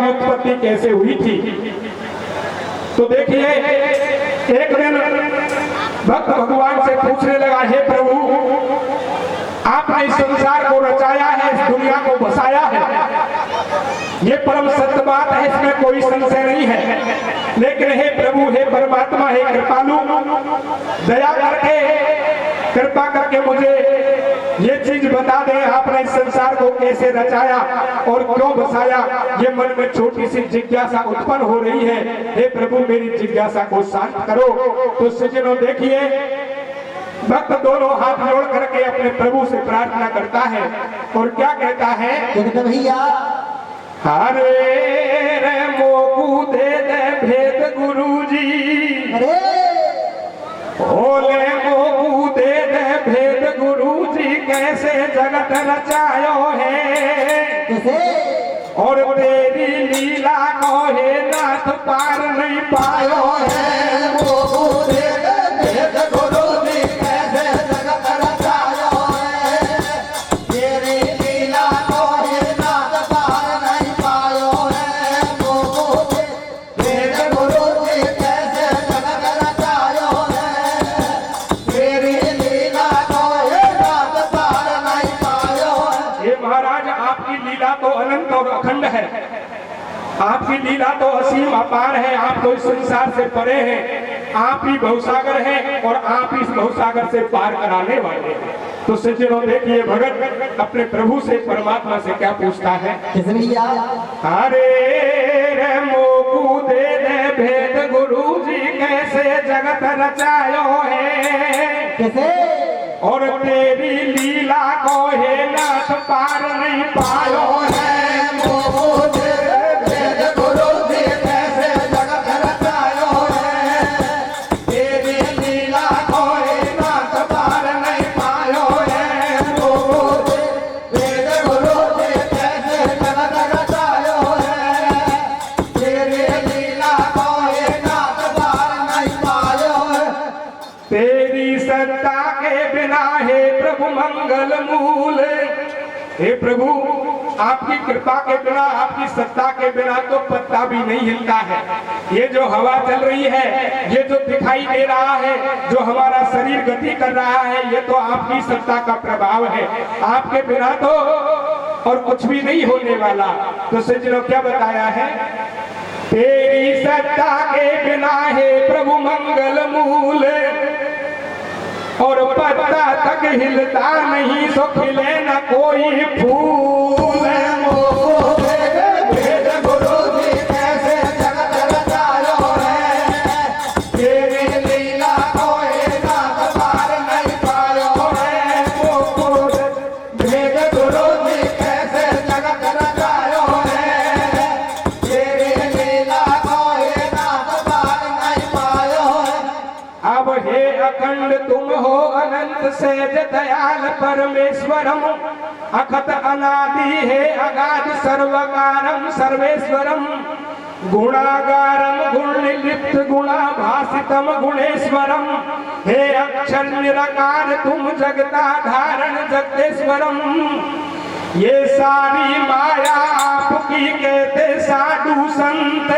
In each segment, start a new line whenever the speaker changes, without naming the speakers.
की उत्पत्ति कैसे हुई थी। तो देखिए, एक दिन भक्त भगवान से पूछने लगा, हे प्रभु, आपने इस संसार को रचाया है, इस दुनिया को बसाया है, ये परम सत्य बात है, इसमें कोई संशय नहीं है। लेकिन हे प्रभु, हे परमात्मा, हे कृपालु, दया करके, कृपा करके मुझे ये चीज बता दें, आपने इस संसार को कैसे रचाया और क्यों बसाया। ये मन में छोटी सी जिज्ञासा उत्पन्न हो रही है, हे प्रभु मेरी जिज्ञासा को शांत करो। तो सज्जनों देखिए, भक्त दोनों हाथ जोड़ करके अपने प्रभु से प्रार्थना करता है और क्या कहता है,
भैया
हरे रे मोकू दे दे भेद गुरुजी,
अरे
ओले मोकू दे दे भेद गुरुजी, कैसे जगत रचायो है,
कैसे
और तेरी लीला को हे नाथ पार नहीं पायो है।
मोकू दे दे भेद गुरुजी, कैसे जगत रचायो है, तेरी लीला को हे नाथ पार नहीं पायो है। मोकू दे भेद गुरुजी, कैसे जगत रचायो है, तेरी लीला को हे नाथ पार नहीं पायो है।
ये महाराज, आपकी लीला तो अनंत और अखंड है, आपकी लीला तो असीम अपार है, आप तो इस संसार से परे हैं, आप ही भवसागर हैं और आप इस भवसागर से पार कराने वाले हैं। तो सज्जनों देखिए, भगत अपने प्रभु से, परमात्मा से क्या पूछता है,
कैसे भैया
हरे रे मोकू दे दे भेद गुरुजी, कैसे जगत रचायो है,
कैसे
और तेरी लीला को हे नाथ पार नहीं पायो है।
मोकू दे दे भेद गुरुजी, कैसे जगत रचायो है, तेरी लीला को हे नाथ पार नहीं पायो है। मोकू दे भेद गुरुजी, कैसे जगत रचायो है, तेरी लीला को हे नाथ पार नहीं पायो है।
तेरी सत्ता के बिना हे प्रभु मंगल मूल, हे प्रभु आपकी कृपा के बिना, आपकी सत्ता के बिना तो पत्ता भी नहीं हिलता है। ये जो हवा चल रही है, ये जो दिखाई दे रहा है, जो हमारा शरीर गति कर रहा है, ये तो आपकी सत्ता का प्रभाव है, आपके बिना तो और कुछ भी नहीं होने वाला। तो सज्जनों क्या बताया है, तेरी सत्ता के बिना हे प्रभु मंगल मूल, और पत्ता तक हिलता नहीं, सो खिले न कोई फूल।
मोकू दे दे भेद गुरुजी, कैसे जगत रचायो है, तेरी लीला को हे नाथ पार नहीं पायो है। मोकू दे भेद गुरुजी, कैसे जगत रचायो है, तेरी लीला को हे नाथ पार नहीं पायो है।
अब हे अखंड तुम हो अनंत सेज दयाल परमेश्वरम, अखत अनादि है अगाध सर्वकारम सर्वेश्वरम, गुणागारम गुण लिप्त गुणा भासितम गुणेश्वरम, हे अक्षर निराकार तुम जगता धारण जगतेश्वरम। ये सारी माया आपकी कहते साधु संत,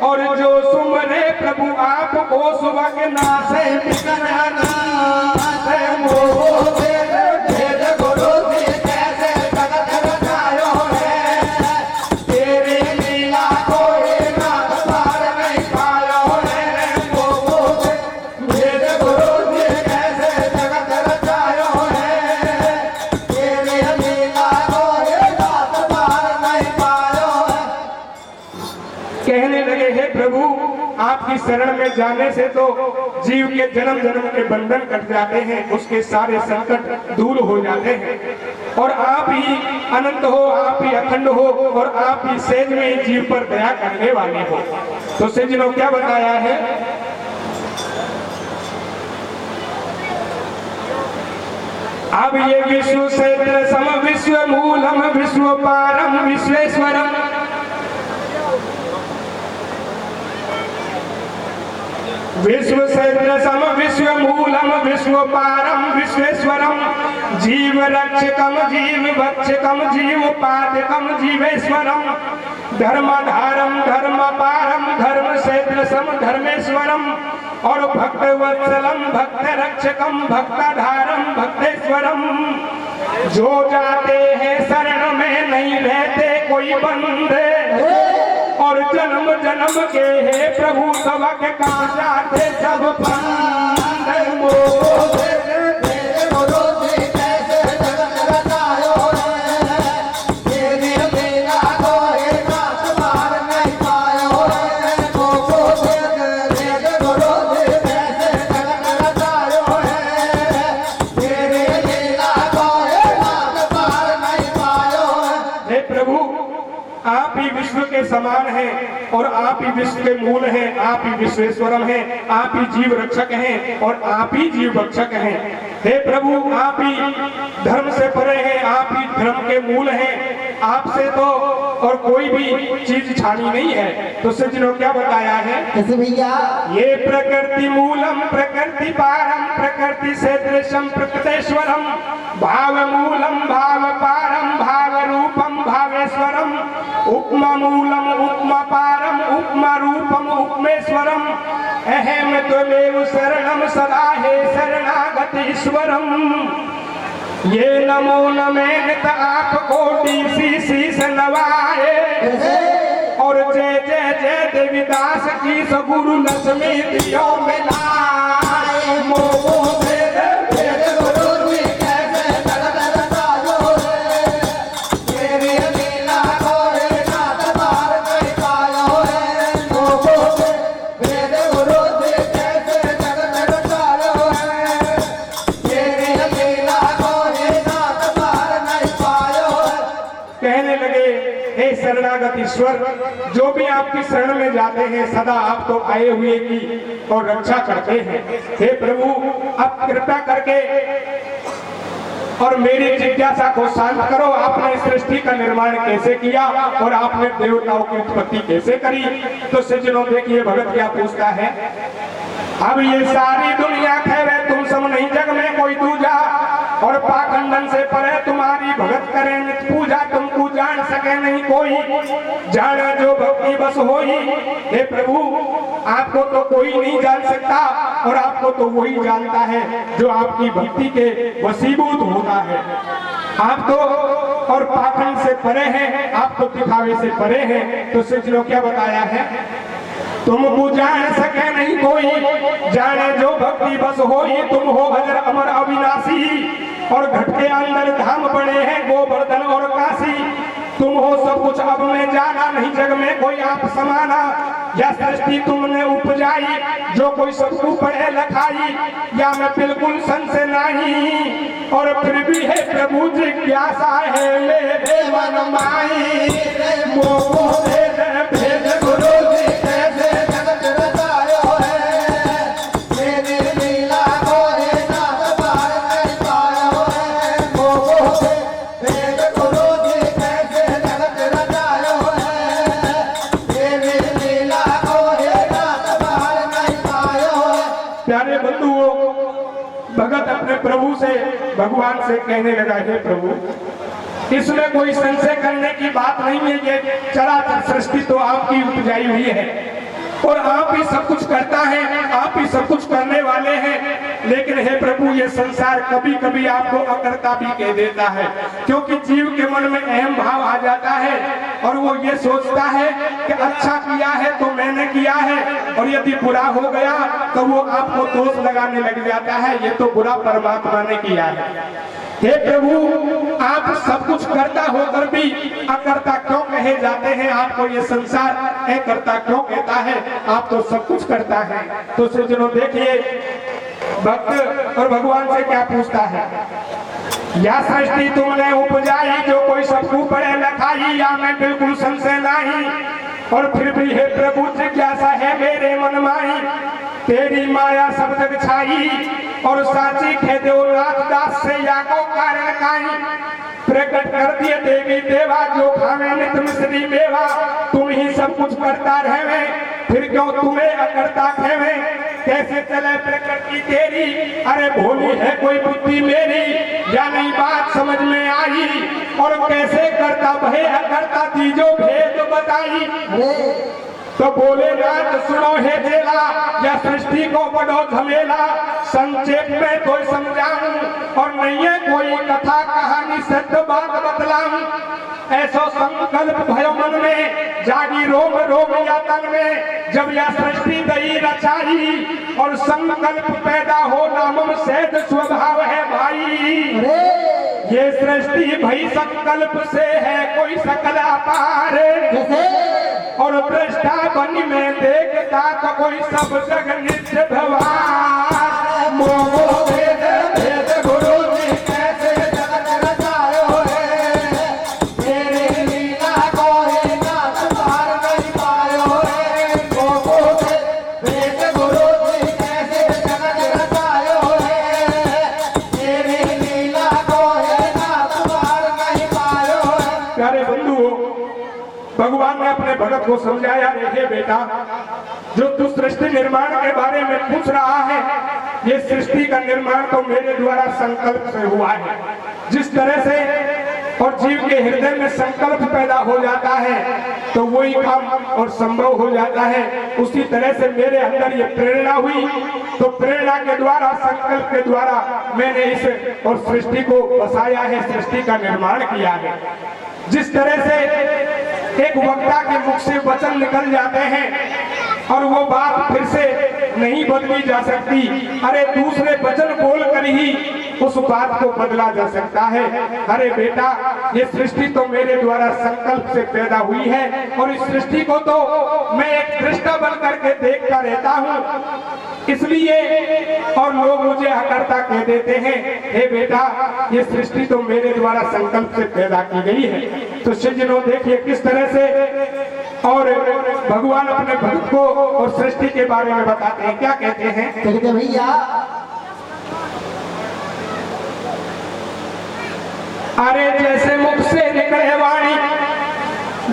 और जो सुमरे प्रभु आपको सुबह नासे
नासे। मोकू दे दे भेद गुरुजी, कैसे जगत रचायो है, तेरी लीला को हे नाथ पार नहीं पायो है। मोकू दे भेद गुरुजी, कैसे जगत रचायो है, तेरी लीला को हे नाथ पार नहीं पायो है।
कहने लगे, हे प्रभु आपकी शरण में जाने से तो जीव के जन्म जन्म के बंधन कट जाते हैं, उसके सारे संकट दूर हो जाते हैं, और आप ही अनंत हो, आप ही अखंड हो, और आप ही सेज में ही जीव पर दया करने वाले हो। तो सज्जनों क्या बताया है, अब ये विश्व क्षेत्र सम विश्व मूलम विश्व पारम विश्वेश्वरम, विश्व सदृशम विश्व मूलम विश्व पारम विश्वेश्वरम जीव रक्षकम जीव भक्षकम जीव पादकम जीवेश्वरम धर्मधारम धर्म पारम धर्म सदृशम धर्मेश्वरम और भक्तवत्सलम भक्त रक्षकम भक्ताधारम भक्तेश्वरम। जो जाते हैं शरण में नहीं रहते कोई बंदे और जन्म जन्म के है प्रभु सबक का जाते सब बंदे। मोह समान है और आप ही विश्व के मूल हैं, आप ही विश्वेश्वरम हैं, आप ही जीव रक्षक हैं और आप ही जीव भक्षक हैं। हे प्रभु आप ही धर्म से परे हैं, आप ही धर्म के मूल हैं, आपसे तो और कोई भी चीज छानी नहीं है। तो सज्जनों क्या बताया है
कैसे भैया?
ये प्रकृति मूलम प्रकृति पारम प्रकृति सदृशम प्रकृतेश्वरम भाव मूलम भाव पारम भाव रूपम भावेश्वरम उपमा मूलम उपमा पारम उपमा रूपम उपमेश्वरम अहम त्वमेव शरणम सदा हे शरणागत ईश्वरम। ये नमो नमः आपको शीश नवाए और जय जय जय देवीदास की सगुरु लक्ष्मी दियो मिलाए। मोह ईश्वर जो भी आपकी शरण में जाते हैं सदा आपको आए हुए की और रक्षा करते हैं। हे प्रभु अब कृपा करके और मेरी जिज्ञासा को शांत करो। आपने सृष्टि का निर्माण कैसे किया और आपने देवताओं की उत्पत्ति कैसे करी? तो सज्जनों देखिए भगत क्या पूछता है, अब ये सारी दुनिया खैर तुम सब नहीं जग में कोई दूजा और पाखंडन से परे तुम्हारी भगत करें पूजा तुमको जान सके नहीं कोई जाने जो भक्ति बस होई। हे प्रभु आपको तो कोई नहीं जान सकता और आपको तो वही जानता है जो आपकी भक्ति के वसीभूत होता है। आप तो और पाखंड से परे हैं, आप तो दिखावे से परे हैं। तो सज्जनों क्या बताया है, तुमको जान सके नहीं कोई जाने जो भक्ति बस होई। तुम हो भजर अमर अविनाशी और घट के अंदर धाम बने हैं गोवर्धन और काशी। तुम हो सब कुछ अब में जाना नहीं जग में कोई आप समाना। या सृष्टि तुमने उपजाई जो कोई सबको पढ़े लखाई या मैं बिल्कुल संशय नहीं और फिर भी है प्रभु जिज्ञासा है मेरे मन माई। मोह भेद भेद गुरु जी कैसे जगत रचायो है मेरी लीला को हे नाथ पार नहीं पायो है। मोह भेद गुरु जी कैसे जगत रचायो है मेरी लीला को हे नाथ पार नहीं पायो है। प्यारे बंधुओं भगत अपने प्रभु से भगवान से कहने लगा, हे प्रभु इसमें कोई संशय करने की बात नहीं है, ये चराचर सृष्टि तो आपकी उपजाई हुई है और आप ही सब कुछ करता है, आप ही सब कुछ करने वाले हैं। लेकिन हे प्रभु ये संसार कभी कभी आपको अकर्ता भी कह देता है क्योंकि जीव के मन में अहम भाव आ जाता है और वो ये सोचता है कि अच्छा किया है तो मैंने किया है और यदि बुरा हो गया तो वो आपको दोष लगाने लग जाता है, ये तो बुरा परमात्मा ने किया है। हे प्रभु आप सब कुछ करता होकर भी अकर्ता क्यों कहे जाते हैं? आपको ये संसार अकर्ता क्यों कहता है? आप तो सब कुछ करता है। तो सज्जनों देखिए भक्त और भगवान से क्या पूछता है, या सृष्टि तुमने उपजाई जो कोई सबको पढ़े लखाई या मैं बिल्कुल संशय नहीं और फिर भी हे प्रभु जिज्ञासा है मेरे मन माही। तेरी माया सब जग छाई और साची खे देव नाथ दास से या को कारण काई प्रकट कर दिए देवी देवा जो खावे नित मिश्री मेवा, तुम ही सब कुछ करता रहे, फिर क्यों तुम्हें अकर्ता कहे, कैसे चले प्रकृति तेरी, अरे भोली है कोई बुद्धि मेरी, या नहीं बात समझ में आई, और कैसे करता भय अकर्ता दीजो भेद बताई। तो बोले नाथ सुनो हे चेला, या सृष्टि को बड़ो झमेला, संक्षेप में तो समझाऊं, और नहीं है कोई कथा कहानी सत्य बात बतलाऊं। ऐसो संकल्प भयो मन में, जागी रोम रोम या तन में, जब यह सृष्टि दई रचाई, और संकल्प पैदा हो नामम सहज स्वभाव है भाई। ये सृष्टि भई संकल्प से है कोई सकल अपार, और दृष्टा बनी में देखता तो कोई सब जग नित्य भवान। मोह भेद भेद गुरु जी कैसे जगत रचायो है, तेरी लीला को ही नाथ पार नहीं पायो है। मोह भेद गुरु जी कैसे जगत रचायो है, तेरी लीला को ही नाथ पार नहीं पायो है। प्यारे बंधुओं, भगवान ने अपने भगत को समझाया, हे बेटा जो तू सृष्टि निर्माण के बारे में पूछ रहा है, ये सृष्टि का निर्माण तो मेरे द्वारा संकल्प से हुआ है। जिस तरह से और जीव के हृदय में संकल्प पैदा हो जाता है तो वही काम और संभव हो जाता है, उसी तरह से मेरे अंदर ये प्रेरणा हुई, तो प्रेरणा के द्वारा संकल्प के द्वारा मैंने इस और सृष्टि को बसाया है, सृष्टि का निर्माण किया है। जिस तरह से एक वक्ता के मुख से वचन निकल जाते हैं और वो बात फिर से नहीं बदली जा सकती, अरे दूसरे वचन बोलकर ही उस बात को बदला जा सकता है। अरे बेटा ये सृष्टि तो मेरे द्वारा संकल्प से पैदा हुई है, और इस सृष्टि को तो मैं एक दृष्टा बन करके देखता रहता हूँ, इसलिए और लोग मुझे अकर्ता कह देते हैं। हे बेटा ये सृष्टि तो मेरे द्वारा संकल्प से पैदा की गई है। तो सज्जनों देखिए किस तरह से और भगवान अपने भक्त को और सृष्टि के बारे में बताते हैं। क्या कहते हैं?
कहते भैया
अरे जैसे मुख से निकले वाणी,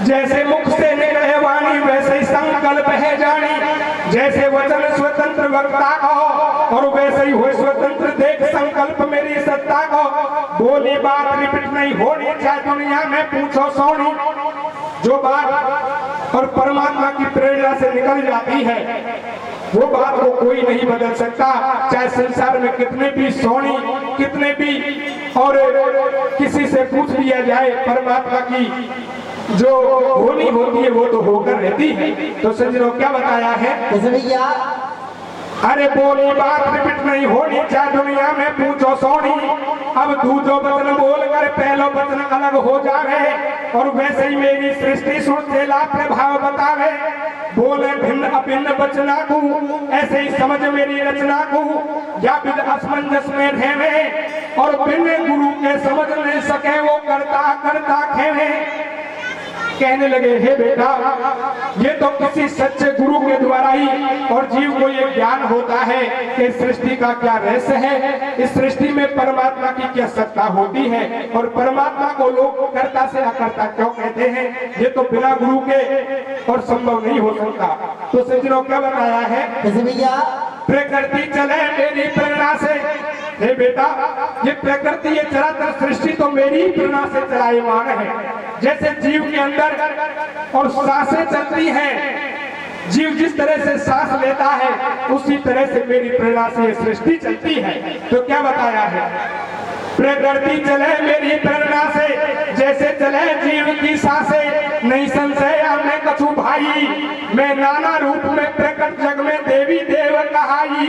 जैसे मुख से निकले वाणी वैसे ही संकल्प है जानी, जैसे वचन स्वतंत्र वक्ता को और वैसे ही हो स्वतंत्र देख संकल्प मेरी सत्ता को। बोली बात रिपीट नहीं होनी चाहे दुनिया में पूछो सोनी, जो बात और परमात्मा की प्रेरणा से निकल जाती है वो बात को कोई नहीं बदल सकता, चाहे संसार में कितने भी सोनी कितने भी और किसी से पूछ लिया जाए, परमात्मा की जो होनी होती है वो तो होकर रहती है। तो सज्जनों क्या बताया है?
भैया
अरे बोली बात रिपीट नहीं होनी चाहे दुनिया में पूछो सोनी, अब दूजो वचन बोल कर पहलो वचन अलग हो जावे, और वैसे ही मेरी सृष्टि सुन से लाभ प्रभाव बतावे। बोले भिन्न अभिन्न वचना को ऐसे ही समझ मेरी रचना को, या विद असमंजस में रहेवे, और भिन्न गुरु के समझ नहीं सके वो करता करता खेवे। कहने लगे हे बेटा ये तो किसी सच्चे गुरु के द्वारा ही और जीव को ये ज्ञान होता है कि सृष्टि का क्या रहस्य है, इस सृष्टि में परमात्मा की क्या सत्ता होती है, और परमात्मा को लोग कर्ता से अकर्ता क्यों कहते हैं, ये तो बिना गुरु के और संभव नहीं हो सकता। तो सज्जनों क्या बताया है?
भैया
प्रकृति चले मेरी प्रेरणा से। हे बेटा ये प्रकृति ये चराचर सृष्टि तो मेरी प्रेरणा से चलायमान है। जैसे जीव के अंदर और सांसें चलती हैं, जीव जिस तरह से सांस लेता है उसी तरह से मेरी प्रेरणा से ये सृष्टि चलती है। तो क्या बताया है? प्रकृति चले मेरी प्रेरणा से, जैसे चले जीव की सांसें, नहीं संशय मैं कछु भाई, मैं नाना रूप में प्रकट जग में देवी देव कहाई।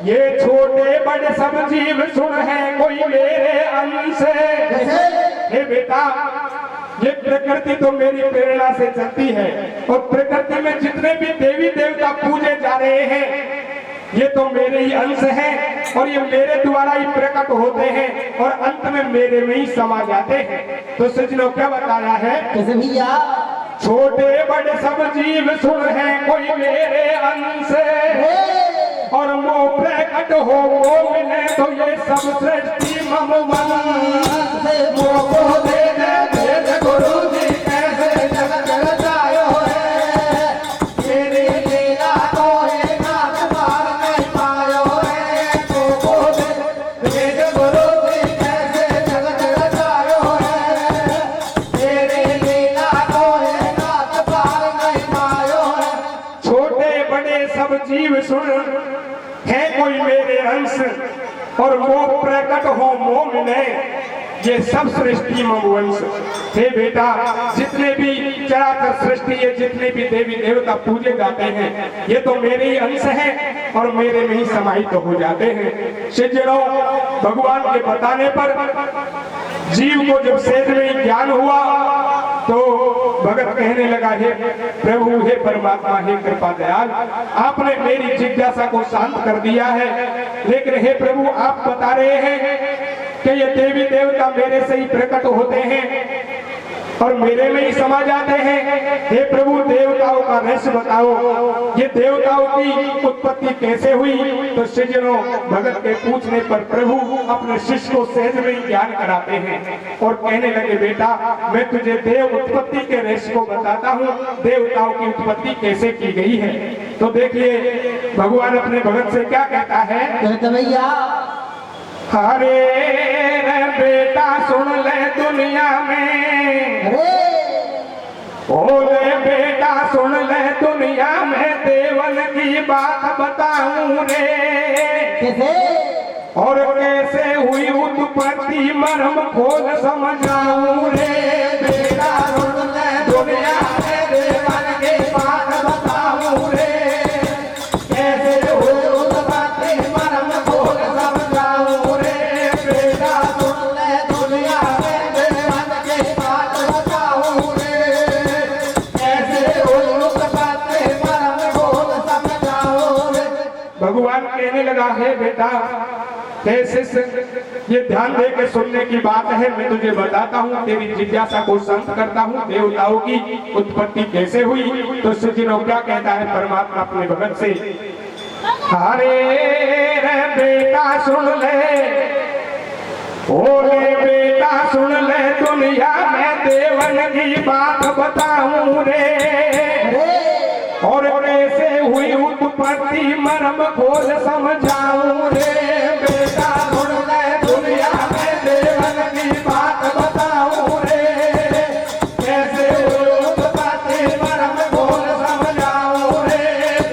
ये छोटे बड़े सब जीव सुन है कोई मेरे अंश। हे बेटा ये प्रकृति तो मेरी प्रेरणा से चलती है, और प्रकृति में जितने भी देवी देवता पूजे जा रहे हैं ये तो मेरे ही अंश हैं, और ये मेरे द्वारा ही प्रकट होते हैं और अंत में मेरे में ही समा जाते हैं। तो सज्जनों क्या बताया है?
भैया
छोटे बड़े सब जीव सुन है कोई मेरे अंश, और मोह प्रकट हो वो मिले तो ये सब सृष्टि
मम मन से मोको भेद भेद गुरु जी कैसे जगत रचायो है तेरी लीला को एक नाथ पार नहीं पायो है मोको भेद गुरु जी कैसे जगत रचायो है तेरी लीला को एक नाथ पार नहीं पायो है
छोटे बड़े सब जीव सुन है कोई मेरे अंश और मोह प्रकट हो मोह मिले ये सब सृष्टि मम वंश। हे बेटा जितने भी चराचर सृष्टि ये जितने भी देवी देवता पूजे जाते हैं ये तो मेरे ही अंश हैं और मेरे में ही समाहित हो जाते हैं। सज्जनों भगवान के बताने पर जीव को जब सेज में ज्ञान हुआ तो भगत कहने लगा हे प्रभु हे परमात्मा हे कृपा दयाल आपने मेरी जिज्ञासा को शांत कर दिया है लेकिन हे प्रभु आप बता रहे हैं कि ये देवी देवता मेरे से ही प्रकट होते हैं और मेरे में ही समा जाते हैं। हे प्रभु देवताओं का रहस्य बताओ ये देवताओं की उत्पत्ति कैसे हुई। तो सज्जनों भगत के पूछने पर प्रभु अपने शिष्य को सहज में ज्ञान कराते हैं और कहने लगे बेटा मैं तुझे देव उत्पत्ति के रहस्य को बताता हूँ देवताओं की उत्पत्ति कैसे की गई है। तो देखिए भगवान अपने भगत से क्या कहता है
भैया
हरे रे बेटा सुन ले दुनिया में बोले बेटा सुन ले दुनिया में देवन की बात बताऊं रे
कैसे
और कैसे हुई उत्पत्ति मर्म खोल समझाऊं रे
बेटा सुन ले दुनिया में देवन की बात बताऊं रे कैसे हुई उत्पत्ति मर्म खोल समझाऊं रे बेटा सुन ले दुनिया में देवन की बात बताऊं रे कैसे हुई उत्पत्ति मर्म खोल समझाऊं रे।
भगवान कहने लगा है बेटा कैसे ये ध्यान दे के सुनने की बात है मैं तुझे बताता हूँ तेरी जिज्ञासा को शांत करता हूँ देवताओं की उत्पत्ति कैसे हुई। तो सज्जनों क्या कहता है परमात्मा अपने भगत से अरे रे बेटा सुन ले ओले बेटा सुन ले दुनिया में देवन की बात बताऊं रे और कैसे हुई उत्पत्ति मर्म खोल समझाऊं रे बेटा सुन ले दुनिया में देवन की बात बताऊं रे कैसे हुई उत्पत्ति मर्म खोल समझाऊं रे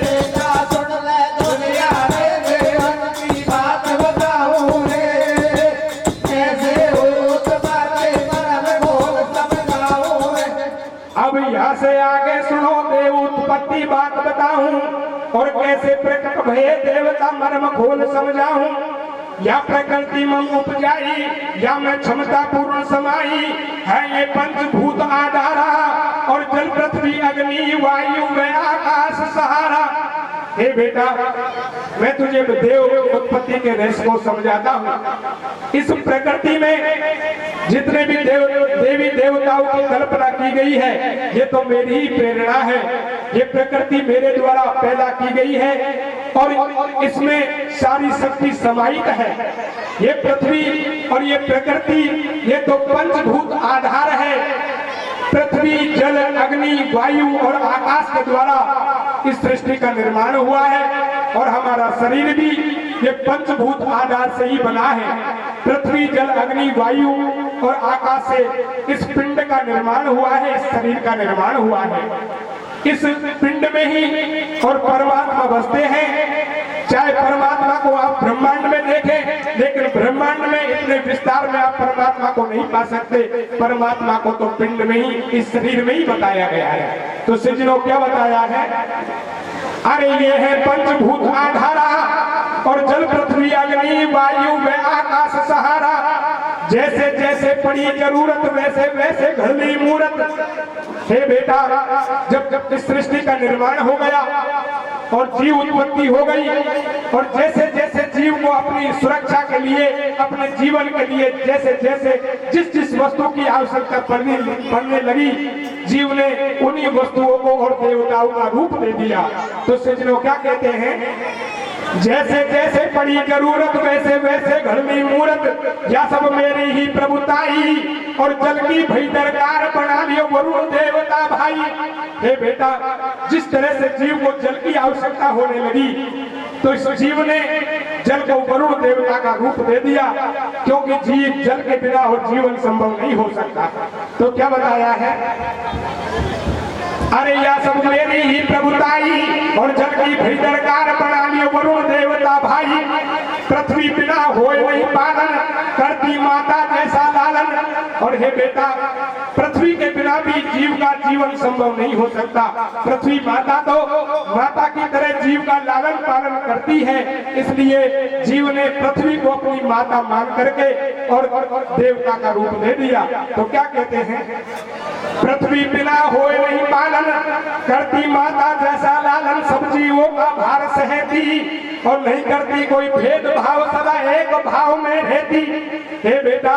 बेटा सुन ले दुनिया में देवन की बात बताऊं रे कैसे हुई उत्पत्ति मर्म खोल समझाऊं रे।
अब यहाँ से आगे सुनो देव उत्पत्ति बात बताऊं और कैसे प्रकट भये देवता मर्म खोल समझाऊं या प्रकृति में उपजाई या मैं क्षमता पूर्ण समाई है ये पंचभूत आधारा और जल पृथ्वी अग्नि वायु व आकाश सहारा। हे बेटा मैं तुझे देव उत्पत्ति के रहस्य को समझाता हूँ। इस प्रकृति में जितने भी देवी देवताओं की कल्पना की गई है ये तो मेरी ही प्रेरणा है। ये प्रकृति मेरे द्वारा पैदा की गई है और इसमें सारी शक्ति समाहित है। ये पृथ्वी और ये प्रकृति ये तो पंचभूत आधार है। पृथ्वी जल अग्नि वायु और आकाश के द्वारा इस सृष्टि का निर्माण हुआ है और हमारा शरीर भी ये पंचभूत आधार से ही बना है। पृथ्वी जल अग्नि वायु और आकाश से इस पिंड का निर्माण हुआ है इस शरीर का निर्माण हुआ है। इस पिंड में ही और परमात्मा बसते हैं। चाहे परमात्मा को आप ब्रह्मांड में देखें लेकिन ब्रह्मांड में इतने विस्तार में आप परमात्मा को नहीं पा सकते। परमात्मा को तो पिंड में ही इस शरीर में ही बताया गया है। तो सज्जनों क्या बताया है अरे ये है पंचभूत आधारा और जल पृथ्वी अग्नि वायु व आकाश सहारा। जैसे जैसे पड़ी जरूरत वैसे वैसे घड़ली मूरत। हे बेटा जब इस सृष्टि का निर्माण हो गया और जीव उत्पत्ति हो गई और जैसे जैसे जीव को अपनी सुरक्षा के लिए अपने जीवन के लिए जैसे जैसे जिस जिस वस्तु की आवश्यकता पड़ने लगी जीव ने उन्हीं वस्तुओं को और देवताओं का रूप दे दिया। तो सज्जनों क्या कहते हैं जैसे जैसे पड़ी जरूरत वैसे वैसे घर में मूरत, या सब मेरी ही प्रभुताई, और जल की भई दरकार बना लियो वरुण देवता भाई। हे बेटा, जिस तरह से जीव को जल की आवश्यकता होने लगी, तो इस जीव ने जल को वरुण देवता का रूप दे दिया, क्योंकि जीव जल के बिना और जीवन संभव नहीं हो सकता। तो क्या बताया है, अरे या सब मेरी ही प्रभुताई, और जल की भई दरकार बना लियो वरुण देवता भाई। पृथ्वी बिना होए नहीं पालन, करती माता जैसा लालन। और हे बेटा, पृथ्वी के बिना भी जीव का जीवन संभव नहीं हो सकता। पृथ्वी माता तो माता की तरह जीव का लालन पालन करती है, इसलिए जीव ने पृथ्वी को अपनी माता मान करके और देवता का रूप दे दिया। तो क्या कहते हैं, पृथ्वी बिना होए नहीं पालन, करती माता जैसा लालन। सब जीवों का भार सहती, और नहीं करती कोई भेदभाव, सदा एक भाव में रहती। हे बेटा,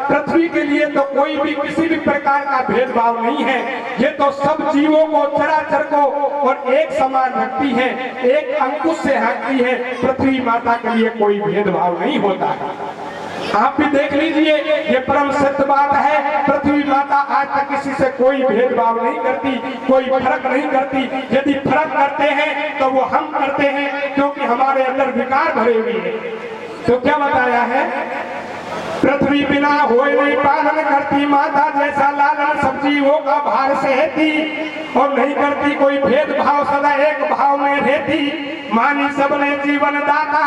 पृथ्वी के लिए तो कोई भी किसी भी प्रकार का भेदभाव नहीं है। ये तो सब जीवों को, चराचर को और एक समान रखती है, एक अंकुश से हाँकती है। पृथ्वी माता के लिए कोई भेदभाव नहीं होता है। आप भी देख लीजिए, ये परम सत्य बात है। पृथ्वी माता आज तक किसी से कोई भेदभाव नहीं करती, कोई फर्क नहीं करती। यदि फर्क करते हैं तो वो हम करते हैं, क्योंकि हमारे अंदर विकार भरे हुए हैं। तो क्या बताया है, पृथ्वी बिना होए नहीं पालन, करती माता जैसा लालन। सब जीवों का भार सहती, और नहीं करती कोई भेदभाव, सदा एक भाव में रहती। मानी सबने जीवन दाता,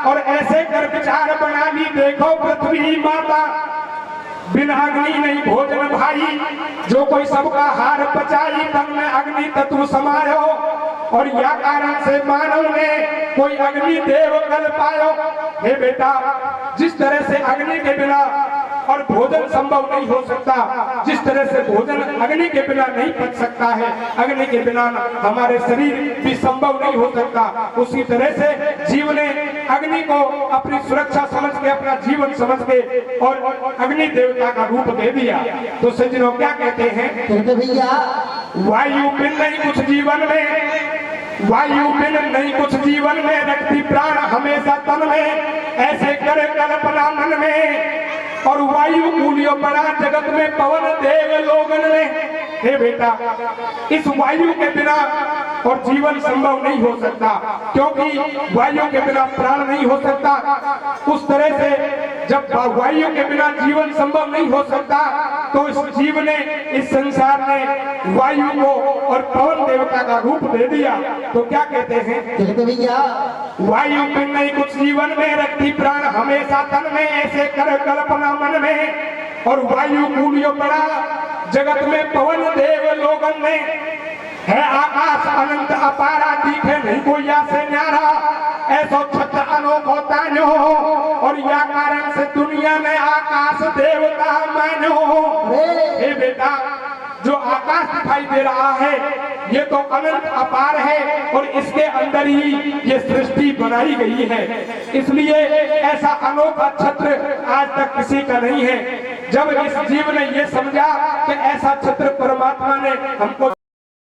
और ऐसे कर विचार बना ली देखो पृथ्वी माता। बिना अग्नि नहीं भोजन भाई, जो कोई सबका हार पचाई, तन में अग्नि तत्व समायो। और या कारण से मानव ने कोई अग्नि देव कल पायो। हे बेटा, जिस तरह से अग्नि के बिना और भोजन संभव नहीं हो सकता, जिस तरह से भोजन अग्नि के बिना नहीं पच सकता है, अग्नि के बिना हमारे शरीर भी संभव नहीं हो सकता, उसी तरह से जीव ने अग्नि को अपनी सुरक्षा समझ के, अपना जीवन समझ के और अग्नि देवता का रूप दे दिया। तो सज्जनों, क्या कहते हैं
भैया,
वायु बिन नहीं कुछ जीवन में, वायु बिन नहीं कुछ जीवन में, रखती प्राण हमेशा तन में। ऐसे करे कल्पना मन में, और वायु कूलियो बड़ा जगत में, पवन देव लोगन में। हे बेटा, इस वायु के बिना और जीवन संभव नहीं हो सकता, क्योंकि वायु के बिना प्राण नहीं हो सकता। उस तरह से जब वायु के बिना जीवन संभव नहीं हो सकता, तो इस जीव ने, इस संसार ने वायु को और पवन देवता का रूप दे दिया। तो क्या कहते हैं
भैया,
वायु बिन नहीं कुछ जीवन में, रखती प्राण हमेशा तन में। ऐसे कर कल्पना मन में, और वायु कूलियो बड़ा जगत में, पवन देव लोगन में। है आकाश अनंत अपारा, दिखे नहीं कोई या से न्यारा। ऐसो छत्र अनोखो तान्यो, और या कारण से दुनिया में आकाश देवता मानो। हे बेटा, जो आकाश दिखाई दे रहा है, ये तो अनंत अपार है, और इसके अंदर ही ये सृष्टि बनाई गई है। इसलिए ऐसा अनोखा छत्र आज तक किसी का नहीं है। जब इस जीव ने ये समझा कि ऐसा छत्र परमात्मा ने हमको